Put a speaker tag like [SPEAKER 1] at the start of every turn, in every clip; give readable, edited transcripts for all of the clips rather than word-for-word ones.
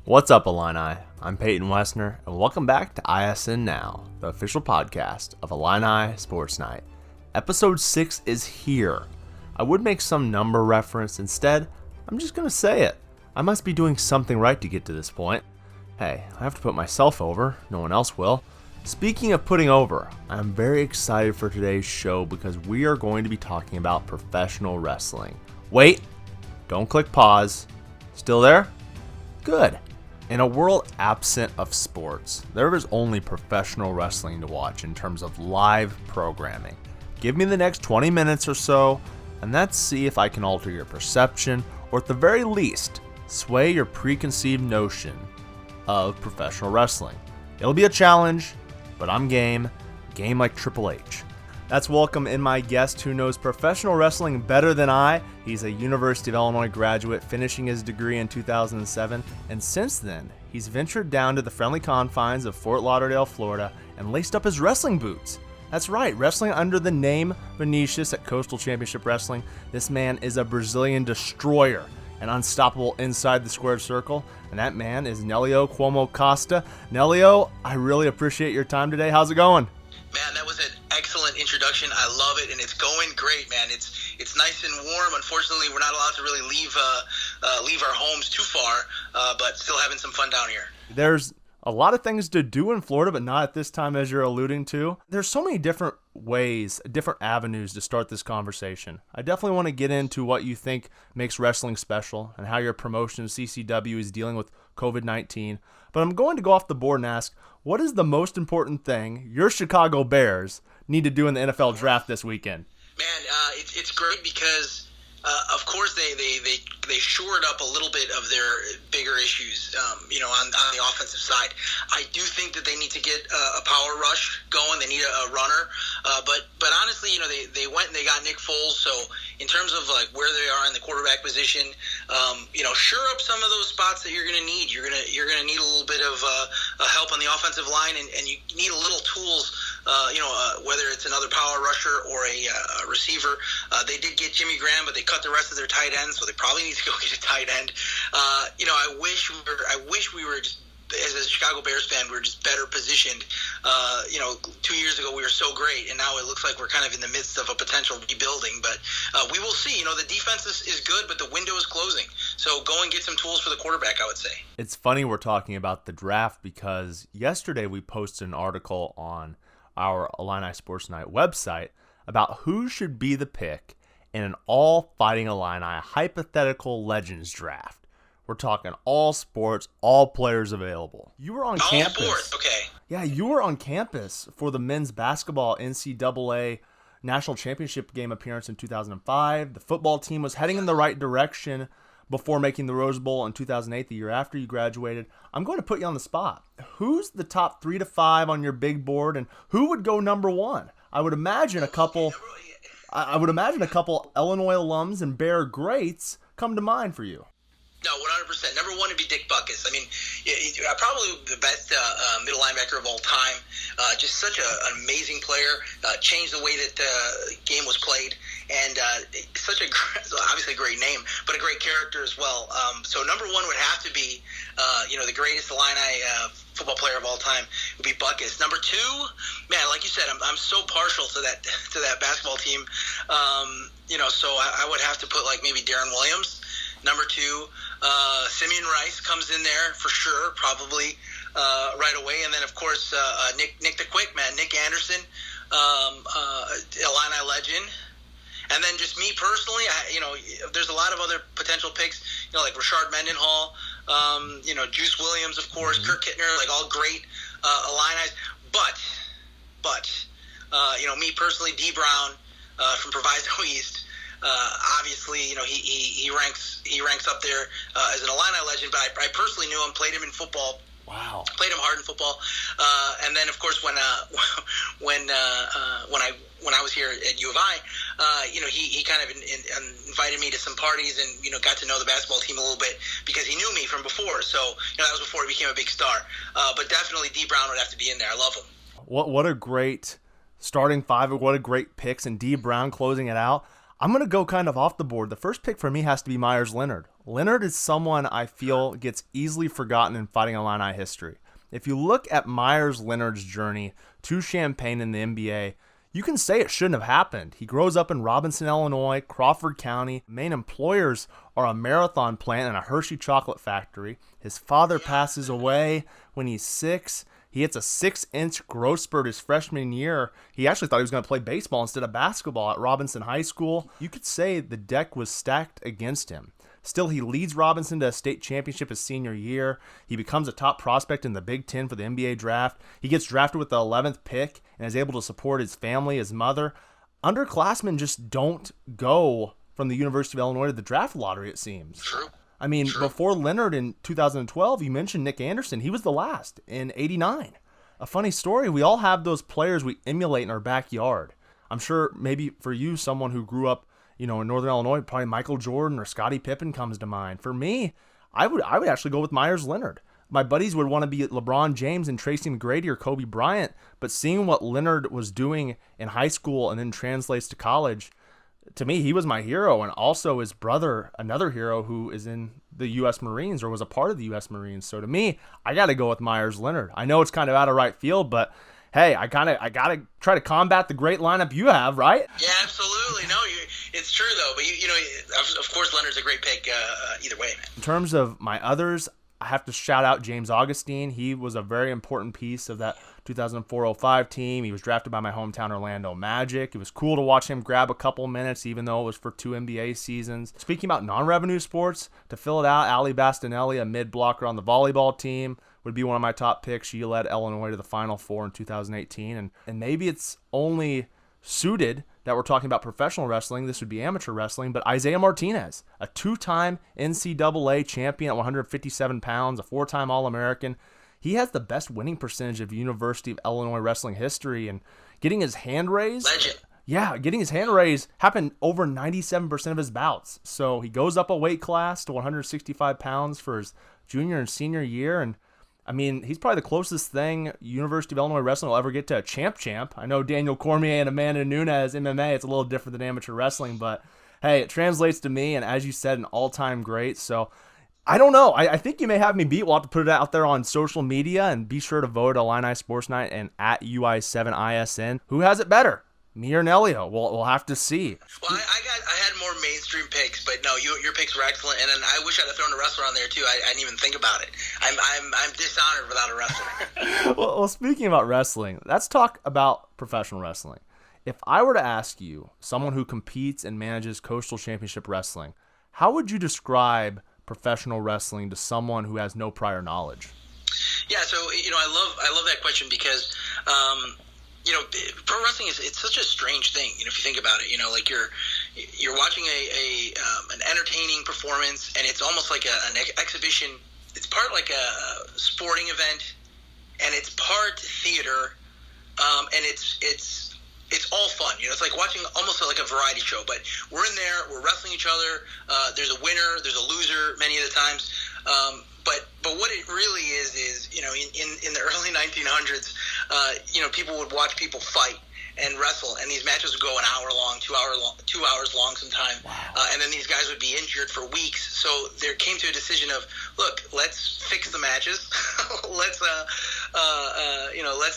[SPEAKER 1] What's up, Illini? I'm Peyton Wesner, and welcome back to ISN Now, the official podcast of Illini Sports Night. Episode 6 is here. I would make some number reference. Instead, I'm just going to say it. I must be doing something right to get to this point. Hey, I have to put myself over. No one else will. Speaking of putting over, I'm very excited for today's show because we are going to be talking about professional wrestling. Wait, don't click pause. Still there? Good. In a world absent of sports, there is only professional wrestling to watch in terms of live programming. Give me the next 20 minutes or so, and let's see if I can alter your perception, or at the very least, sway your preconceived notion of professional wrestling. It'll be a challenge, but I'm game like Triple H. Let's welcome in my guest who knows professional wrestling better than I. He's a University of Illinois graduate, finishing his degree in 2007, and since then, he's ventured down to the friendly confines of Fort Lauderdale, Florida, and laced up his wrestling boots. That's right, wrestling under the name Vinicious at Coastal Championship Wrestling. This man is a Brazilian destroyer and unstoppable inside the squared circle, and that man is Nelio Cuomo Costa. Nelio, I really appreciate your time today. How's it going?
[SPEAKER 2] Man, that was an excellent introduction. I love it, and it's going great, man. It's nice and warm. Unfortunately, we're not allowed to really leave our homes too far, but still having some fun down here.
[SPEAKER 1] There's a lot of things to do in Florida, but not at this time, as you're alluding to. There's so many different ways, different avenues to start this conversation. I definitely want to get into what you think makes wrestling special and how your promotion, CCW, is dealing with COVID-19. But I'm going to go off the board and ask, what is the most important thing your Chicago Bears need to do in the NFL draft this weekend?
[SPEAKER 2] Man, it's great because, of course, they shored up a little bit of their bigger issues, on the offensive side. I do think that they need to get a power rush going. They need a runner. But honestly, they went and they got Nick Foles. So in terms of like where they are in the quarterback position, shore up some of those spots that you're going to need. You're going to need a little bit of help on the offensive line, and you need a little tools. Whether it's another power rusher or a receiver. They did get Jimmy Graham, but they cut the rest of their tight ends, so they probably need to go get a tight end. I wish we were just, as a Chicago Bears fan, we were just better positioned. 2 years ago we were so great, and now it looks like we're kind of in the midst of a potential rebuilding. But we will see. The defense is good, but the window is closing. So go and get some tools for the quarterback, I would say.
[SPEAKER 1] It's funny we're talking about the draft because yesterday we posted an article on our Illini Sports Night website about who should be the pick in an all Fighting Illini hypothetical legends draft. We're talking all sports, all players available. You were on campus.
[SPEAKER 2] All sports, okay.
[SPEAKER 1] Yeah, you were on campus for the men's basketball NCAA National Championship game appearance in 2005. The football team was heading in the right direction before making the Rose Bowl in 2008, the year after you graduated. I'm going to put you on the spot. Who's the top 3 to 5 on your big board, and who would go number 1? I would imagine a couple Illinois alums and Bear greats come to mind for you.
[SPEAKER 2] No, 100%. Number 1 would be Dick Butkus. I mean, probably the best middle linebacker of all time. Just such an amazing player. Changed the way that the game was played. And obviously a great name, but a great character as well. So number 1 would have to be, the greatest Illini football player of all time would be Butkus. Number 2, man, like you said, I'm so partial to that basketball team. So I would have to put like maybe Darren Williams. Number 2, Simeon Rice comes in there for sure, probably right away. And then of course Nick the Quick Man, Nick Anderson, Illini legend. And then just me personally, there's a lot of other potential picks, like Rashard Mendenhall, Juice Williams, of course, Kirk Kittner, like all great Illini. But me personally, D. Brown from Proviso East, obviously, he ranks up there as an Illini legend. But I personally knew him, played him in football.
[SPEAKER 1] Wow.
[SPEAKER 2] Played him hard in football, and then of course when I was here at U of I, he kind of invited me to some parties and got to know the basketball team a little bit because he knew me from before. So that was before he became a big star. But definitely D. Brown would have to be in there. I love him.
[SPEAKER 1] What a great starting 5! What a great picks, and D. Brown closing it out. I'm going to go kind of off the board. The first pick for me has to be Meyers Leonard, Leonard is someone I feel gets easily forgotten in Fighting Illini history. If you look at Meyers Leonard's journey to Champaign in the NBA, you can say it shouldn't have happened. He grows up in Robinson, Illinois, Crawford County. Main employers are a Marathon plant and a Hershey chocolate factory. His father passes away when he's 6. He hits a 6-inch growth spurt his freshman year. He actually thought he was going to play baseball instead of basketball at Robinson High School. You could say the deck was stacked against him. Still, he leads Robinson to a state championship his senior year. He becomes a top prospect in the Big Ten for the NBA draft. He gets drafted with the 11th pick and is able to support his family, his mother. Underclassmen just don't go from the University of Illinois to the draft lottery, it seems.
[SPEAKER 2] True.
[SPEAKER 1] I mean, before Leonard in 2012, you mentioned Nick Anderson. He was the last in 89. A funny story, we all have those players we emulate in our backyard. I'm sure maybe for you, someone who grew up in Northern Illinois, probably Michael Jordan or Scottie Pippen comes to mind. For me, I would actually go with Meyers Leonard. My buddies would want to be LeBron James and Tracy McGrady or Kobe Bryant, but seeing what Leonard was doing in high school and then translates to college, to me, he was my hero, and also his brother, another hero who is in the U.S. Marines or was a part of the U.S. Marines. So to me, I got to go with Meyers Leonard. I know it's kind of out of right field, but hey, I got to try to combat the great lineup you have, right?
[SPEAKER 2] Yeah, absolutely. No, it's true, though. But, of course, Leonard's a great pick either way, man.
[SPEAKER 1] In terms of my others, I have to shout out James Augustine. He was a very important piece of that 2004-05 team. He was drafted by my hometown Orlando Magic. It was cool to watch him grab a couple minutes, even though it was for 2 NBA seasons. Speaking about non-revenue sports, to fill it out, Ali Bastinelli, a mid-blocker on the volleyball team, would be one of my top picks. She led Illinois to the Final Four in 2018. And maybe it's only suited that we're talking about professional wrestling. This would be amateur wrestling, but Isaiah Martinez, a 2-time NCAA champion at 157 pounds, a 4-time All-American. He has the best winning percentage of University of Illinois wrestling history, and getting his hand raised.
[SPEAKER 2] Legend.
[SPEAKER 1] Yeah, getting his hand raised happened over 97% of his bouts. So he goes up a weight class to 165 pounds for his junior and senior year, and I mean, he's probably the closest thing University of Illinois wrestling will ever get to a champ. I know Daniel Cormier and Amanda Nunes, MMA, it's a little different than amateur wrestling, but hey, it translates to me, and as you said, an all-time great. So I don't know. I think you may have me beat. We'll have to put it out there on social media, and be sure to vote at Illini Sports Night and at UI7ISN. Who has it better? Me or Nelio? We'll have to see.
[SPEAKER 2] Well, I had more mainstream picks, but no, your picks were excellent, and then I wish I'd have thrown a wrestler on there too. I didn't even think about it. I'm dishonored without a wrestler.
[SPEAKER 1] well, speaking about wrestling, let's talk about professional wrestling. If I were to ask you, someone who competes and manages Coastal Championship Wrestling, how would you describe professional wrestling to someone who has no prior knowledge?
[SPEAKER 2] Yeah, so I love that question because pro wrestling it's such a strange thing. If you think about it, like you're watching an entertaining performance, and it's almost like an exhibition. It's part like a sporting event, and it's part theater, and it's all fun. It's like watching almost like a variety show. But we're in there, we're wrestling each other. There's a winner, there's a loser many of the times. But what it really is in the early 1900s, people would watch people fight and wrestle, and these matches would go an hour long, 2 hours long sometimes.
[SPEAKER 1] Wow.
[SPEAKER 2] And then these guys would be injured for weeks. So there came to a decision of, look, let's fix the matches. Let's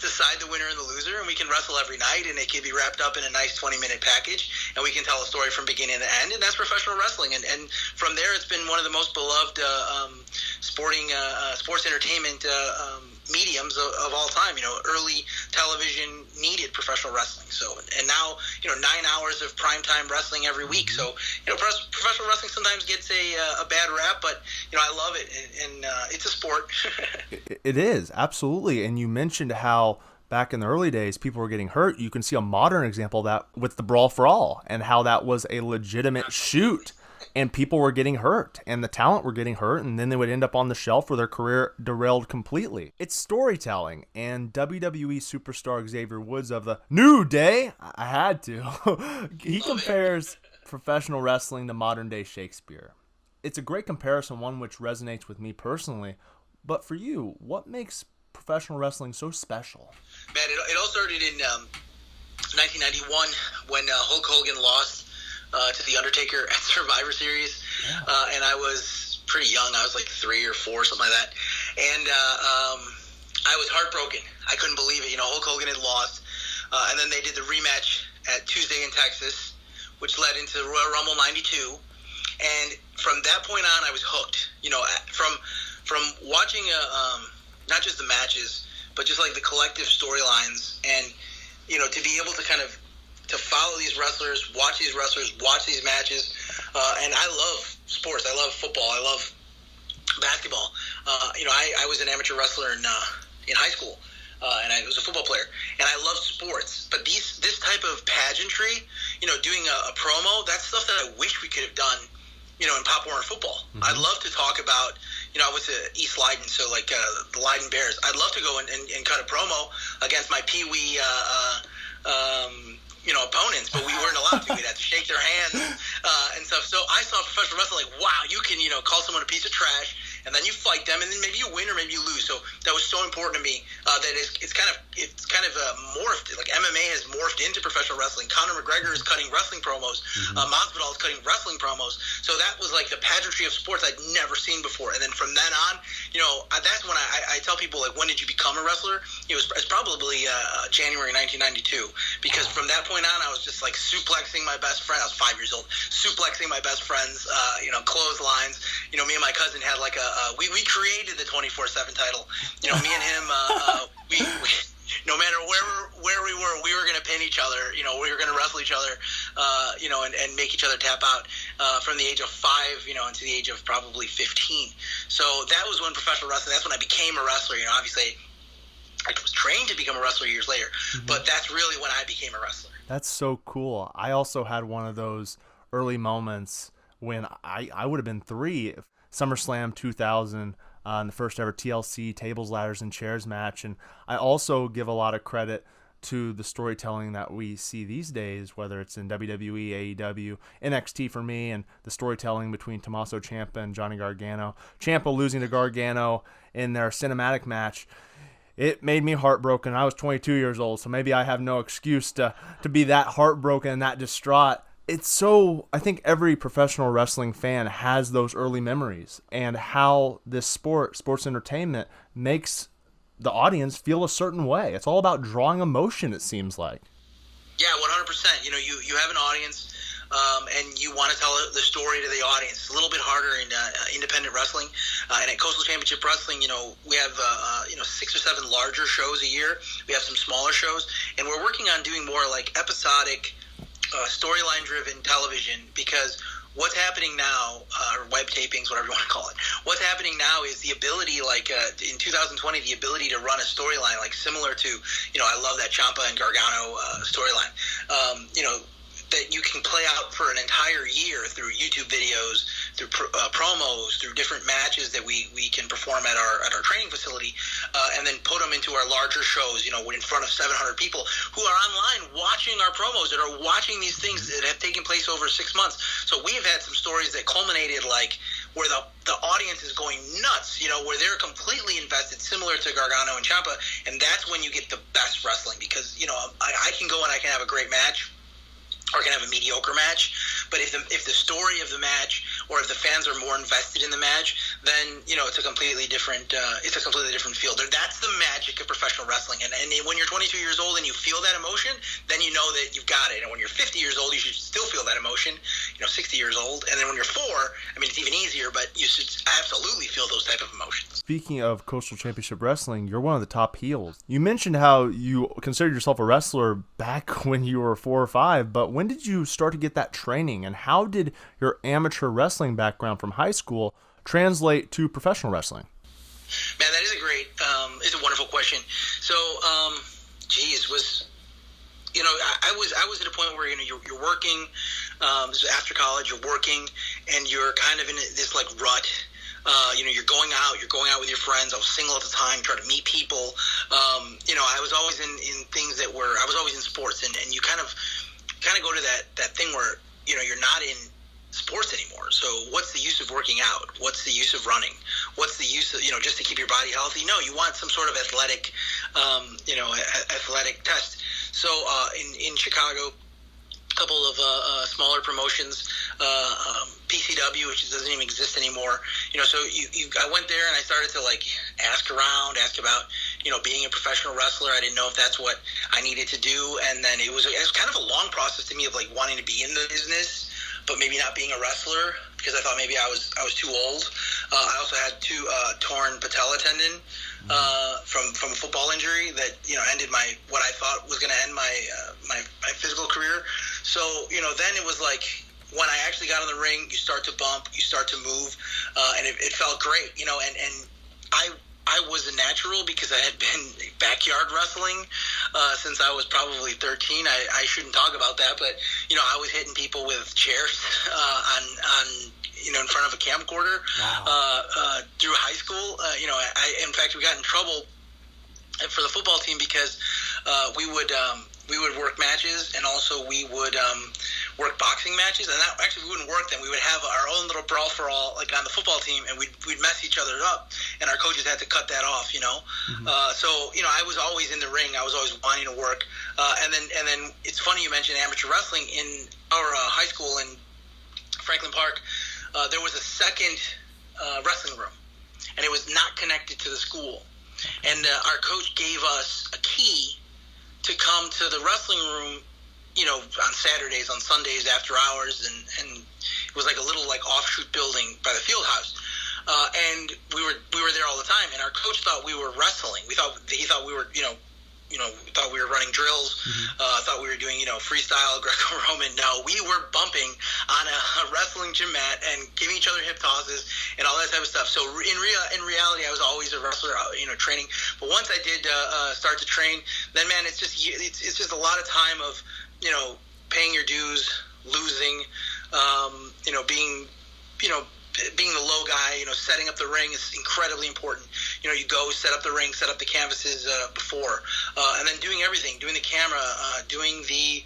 [SPEAKER 2] decide the winner and the loser, and we can wrestle every night, and it can be wrapped up in a nice 20-minute package, and we can tell a story from beginning to end, and that's professional wrestling. And from there, it's been one of the most beloved sports entertainment mediums of all time. Early television needed professional wrestling. So, and now, 9 hours of primetime wrestling every week. So, professional wrestling sometimes gets a bad rap, but, I love it, and it's a sport.
[SPEAKER 1] It is, absolutely. And you mentioned how back in the early days, people were getting hurt. You can see a modern example of that with the Brawl for All, and how that was a legitimate shoot, and people were getting hurt, and the talent were getting hurt, and then they would end up on the shelf where their career derailed completely. It's storytelling, and WWE superstar Xavier Woods of the New Day, I had to, he compares professional wrestling to modern-day Shakespeare. It's a great comparison, one which resonates with me personally, but for you, what makes professional wrestling so special?
[SPEAKER 2] Man, it all started in 1991 when Hulk Hogan lost to The Undertaker at Survivor Series. and I was pretty young. I was like 3 or 4, something like that. And I was heartbroken. I couldn't believe it. Hulk Hogan had lost. And then they did the rematch at Tuesday in Texas, which led into Royal Rumble 92. And from that point on, I was hooked. From watching not just the matches, but just like the collective storylines, and to be able to kind of to follow these wrestlers, watch these matches. And I love sports. I love football. I love basketball. I was an amateur wrestler in high school. And I was a football player, and I love sports. But this type of pageantry, doing a promo, that's stuff that I wish we could have done, in Pop Warner football. Mm-hmm. I'd love to talk about, I went to East Leiden, so like the Leiden Bears. I'd love to go and cut a promo against my Pee-wee, opponents, but we weren't allowed to. We'd have to shake their hands and stuff. So I saw professional wrestling like, wow, you can, call someone a piece of trash, and then you fight them, and then maybe you win or maybe you lose. So that was so important to me that it's kind of morphed. Like MMA has morphed into professional wrestling. Conor McGregor is cutting wrestling promos. Masvidal is cutting wrestling promos. So that was like the pageantry of sports I'd never seen before. And then from then on, that's when I tell people, like, when did you become a wrestler? It's probably January 1992, because from that point on, I was just like suplexing my best friend. I was 5 years old, suplexing my best friends, clotheslines. Me and my cousin had like we created the 24/7 title. Me and him, we no matter where we were going to pin each other. We were going to wrestle each other, and make each other tap out from the age of 5, into the age of probably 15. So that was when professional wrestling. That's when I became a wrestler. Obviously, I was trained to become a wrestler years later, but that's really when I became a wrestler.
[SPEAKER 1] That's so cool. I also had one of those early moments when I would have been 3, SummerSlam 2000, in the first ever TLC tables, ladders, and chairs match. And I also give a lot of credit to the storytelling that we see these days, whether it's in WWE, AEW, NXT for me, and the storytelling between Tommaso Ciampa and Johnny Gargano. Ciampa losing to Gargano in their cinematic match. It made me heartbroken. I was 22 years old, so maybe I have no excuse to be that heartbroken and that distraught. It's so, I think every professional wrestling fan has those early memories, and how this sports entertainment makes the audience feel a certain way. It's all about drawing emotion, it seems like.
[SPEAKER 2] Yeah, 100%. You have an audience, and you want to tell the story to the audience. It's a little bit harder in independent wrestling. And at Coastal Championship Wrestling, we have 6 or 7 larger shows a year. We have some smaller shows, and we're working on doing more like episodic, storyline-driven television, because what's happening now, or web tapings, whatever you want to call it, what's happening now is the ability, like in 2020, the ability to run a storyline, like similar to, I love that Ciampa and Gargano storyline, that you can play out for an entire year through YouTube videos, through promos, through different matches that we can perform at our training facility, and then put them into our larger shows, in front of 700 people who are online watching our promos, that are watching these things that have taken place over 6 months. So we have had some stories that culminated, like, where the audience is going nuts, where they're completely invested, similar to Gargano and Ciampa, and that's when you get the best wrestling, because, I can go and I can have a great match, or can have a mediocre match, but if the story of the match, or if the fans are more invested in the match, then it's a completely different field. That's the magic of professional wrestling. And when you're 22 years old and you feel that emotion, then you know that you've got it. And when you're 50 years old, you should still feel that emotion. 60 years old, and then when you're 4, it's even easier, but you should absolutely feel those type of emotions.
[SPEAKER 1] Speaking of Coastal Championship Wrestling, you're one of the top heels. You mentioned how you considered yourself a wrestler back when you were 4 or 5, but when did you start to get that training, and how did your amateur wrestling background from high school translate to professional wrestling?
[SPEAKER 2] Man, that is it's a wonderful question. So, I was at a point where you're working. This is after college. You're working, and you're kind of in this like rut. You're going out with your friends. I was single at the time, trying to meet people. I was always in things I was always in sports, and you kind of go to that thing where you're not in sports anymore. So what's the use of working out? What's the use of running? What's the use of just to keep your body healthy? No, you want some sort of athletic test. So in Chicago, a couple of smaller promotions PCW, which doesn't even exist anymore. So I went there and I started to ask around, ask about being a professional wrestler. I didn't know if that's what I needed to do, and then it was kind of a long process to me of wanting to be in the business, but maybe not being a wrestler because I thought maybe I was too old. I also had two torn patella tendon from a football injury that ended what I thought was going to end my physical career. So then it was when I actually got in the ring, you start to bump, you start to move, and it felt great, and I was a natural because I had been backyard wrestling since I was probably 13. I shouldn't talk about that, but I was hitting people with chairs on in front of a camcorder. Wow. Through high school. In fact, we got in trouble for the football team because we would work matches, and also we would work boxing matches, and that actually we wouldn't work them. We would have our own little brawl for all on the football team, and we'd mess each other up, and our coaches had to cut that off. Mm-hmm. So I was always in the ring. I was always wanting to work, and then it's funny you mentioned amateur wrestling. In our high school in Franklin Park, there was a second wrestling room, and it was not connected to the school, and our coach gave us a key to come to the wrestling room, on Saturdays, on Sundays after hours, and it was a little offshoot building by the field house. And we were there all the time, and our coach thought we were wrestling. He thought we were, thought we were running drills, thought we were doing, freestyle, Greco-Roman. No, we were bumping on a wrestling gym mat and giving each other hip tosses and all that type of stuff. So in reality, I was always a wrestler, training. But once I did start to train, then man, it's just a lot of time of, paying your dues, losing, being the low guy, setting up the ring is incredibly important. You go set up the ring, set up the canvases before, and then doing everything, doing the camera, doing the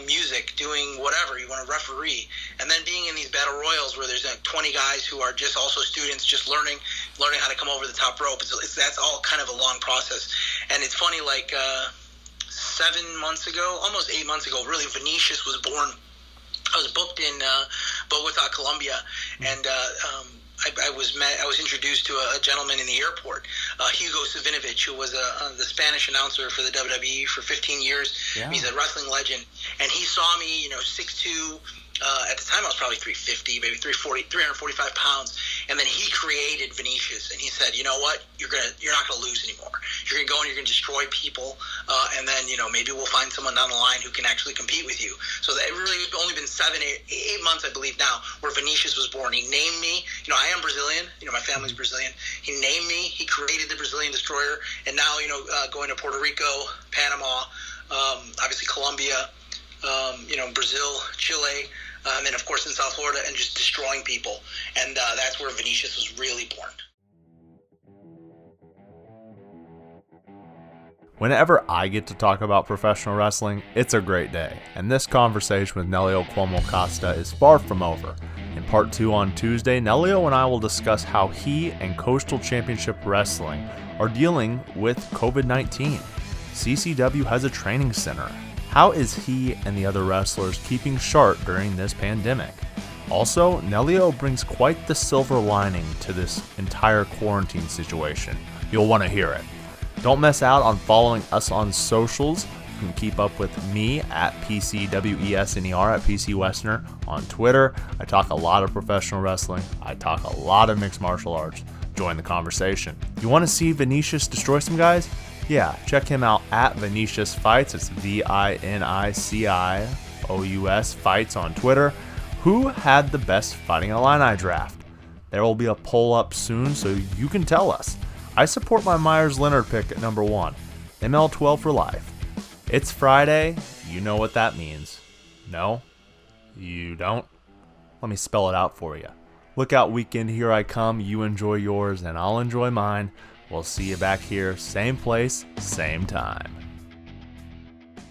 [SPEAKER 2] music, doing whatever. You want to referee, and then being in these battle royals where there's 20 guys who are just also students, just learning how to come over the top rope. That's all kind of a long process, and it's funny. 7 months ago, almost 8 months ago, really, Vinicious was born. I was booked in Bogota, Colombia, and I was introduced to a gentleman in the airport, Hugo Savinovich, who was the Spanish announcer for the WWE for 15 years. Yeah. He's a wrestling legend, and he saw me, 6'2". At the time, I was probably 350, maybe 345 pounds. And then he created Vinicious, and he said, you know what? You're not gonna lose anymore. You're gonna go and you're gonna destroy people, and then maybe we'll find someone down the line who can actually compete with you. So that really it's only been 8 months, I believe now, where Vinicious was born. He named me. I am Brazilian. My family's Brilliant. He named me. He created the Brazilian Destroyer, and now going to Puerto Rico, Panama, obviously Colombia, Brazil, Chile. And then, of course, in South Florida, and just destroying people. And that's where Vinicious was really born.
[SPEAKER 1] Whenever I get to talk about professional wrestling, it's a great day. And this conversation with Nelio Cuomo Costa is far from over. In part 2 on Tuesday, Nelio and I will discuss how he and Coastal Championship Wrestling are dealing with COVID-19. CCW has a training center. How is he and the other wrestlers keeping sharp during this pandemic? Also, Nelio brings quite the silver lining to this entire quarantine situation. You'll want to hear it. Don't miss out on following us on socials. You can keep up with me at PCWESNER at PC Wesner on Twitter. I talk a lot of professional wrestling. I talk a lot of mixed martial arts. Join the conversation. You want to see Vinicious destroy some guys? Yeah, check him out at Vinicious Fights. It's VINICIOUS Fights on Twitter. Who had the best Fighting Illini draft? There will be a poll up soon, so you can tell us. I support my Meyers Leonard pick at number 1. ML12 for life. It's Friday. You know what that means. No? You don't? Let me spell it out for you. Lookout weekend, here I come. You enjoy yours, and I'll enjoy mine. We'll see you back here, same place, same time.